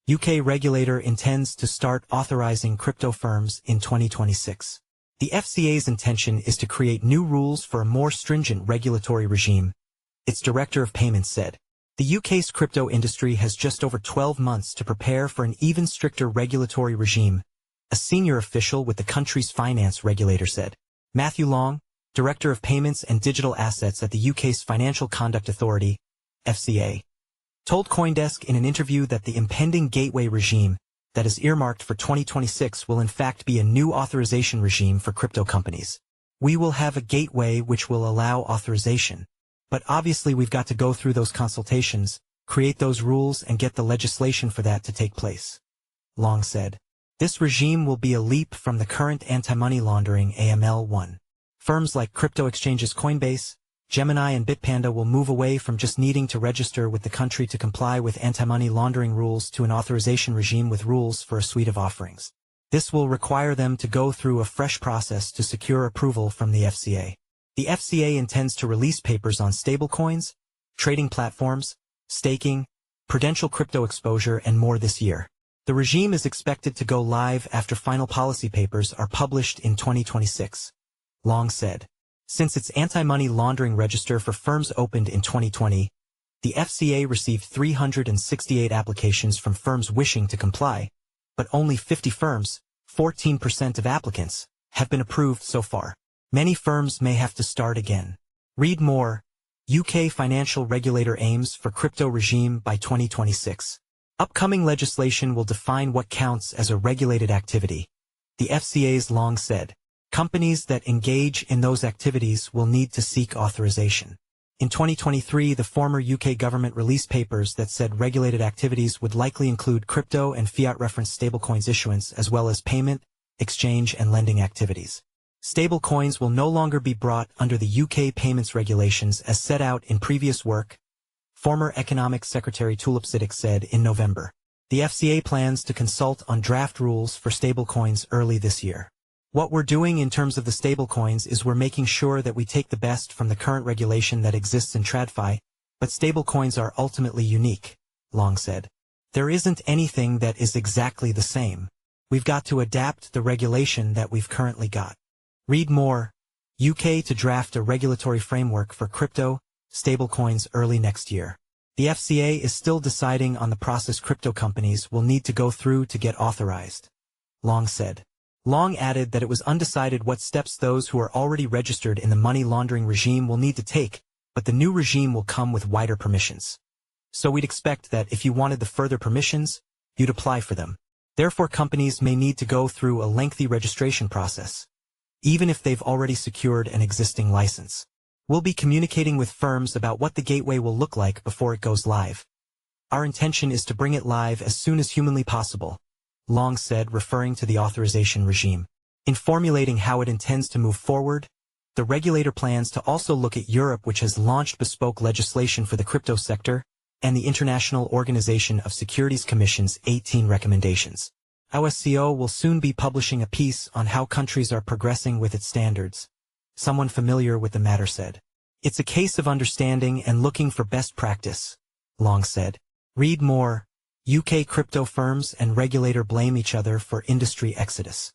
UK regulator intends to start authorizing crypto firms in 2026. The FCA's intention is to create new rules for a more stringent regulatory regime, its Director of Payments said. The UK's crypto industry has just over 12 months to prepare for an even stricter regulatory regime, a senior official with the country's finance regulator said. Matthew Long, Director of Payments and Digital Assets at the UK's Financial Conduct Authority, FCA, told CoinDesk in an interview that the impending gateway regime that is earmarked for 2026 will in fact be a new authorization regime for crypto companies. We will have a gateway which will allow authorization. But obviously we've got to go through those consultations, create those rules and get the legislation for that to take place. Long said. This regime will be a leap from the current anti-money laundering AML1. Firms like crypto exchanges Coinbase, Gemini and Bitpanda will move away from just needing to register with the country to comply with anti-money laundering rules to an authorization regime with rules for a suite of offerings. This will require them to go through a fresh process to secure approval from the FCA. The FCA intends to release papers on stablecoins, trading platforms, staking, prudential crypto exposure, and more this year. The regime is expected to go live after final policy papers are published in 2026. Long said. Since its anti-money laundering register for firms opened in 2020, the FCA received 368 applications from firms wishing to comply, but only 50 firms, 14% of applicants, have been approved so far. Many firms may have to start again. Read more. UK financial regulator aims for crypto regime by 2026. Upcoming legislation will define what counts as a regulated activity. The FCA's long said. Companies that engage in those activities will need to seek authorization. In 2023, the former UK government released papers that said regulated activities would likely include crypto and fiat-referenced stablecoins issuance as well as payment, exchange and lending activities. Stablecoins will no longer be brought under the UK payments regulations as set out in previous work, former Economic Secretary Tulip Siddiq said in November. The FCA plans to consult on draft rules for stablecoins early this year. What we're doing in terms of the stablecoins is we're making sure that we take the best from the current regulation that exists in TradFi, but stablecoins are ultimately unique, Long said. There isn't anything that is exactly the same. We've got to adapt the regulation that we've currently got. Read more. UK to draft a regulatory framework for crypto, stablecoins early next year. The FCA is still deciding on the process crypto companies will need to go through to get authorized. Long said. Long added that it was undecided what steps those who are already registered in the money laundering regime will need to take, but the new regime will come with wider permissions. So we'd expect that if you wanted the further permissions, you'd apply for them. Therefore companies may need to go through a lengthy registration process, even if they've already secured an existing license. We'll be communicating with firms about what the gateway will look like before it goes live. Our intention is to bring it live as soon as humanly possible, Long said, referring to the authorization regime. In formulating how it intends to move forward, the regulator plans to also look at Europe, which has launched bespoke legislation for the crypto sector, and the International Organization of Securities Commission's 18 recommendations. OSCO will soon be publishing a piece on how countries are progressing with its standards. Someone familiar with the matter said. It's a case of understanding and looking for best practice, Long said. Read more. UK crypto firms and regulator blame each other for industry exodus.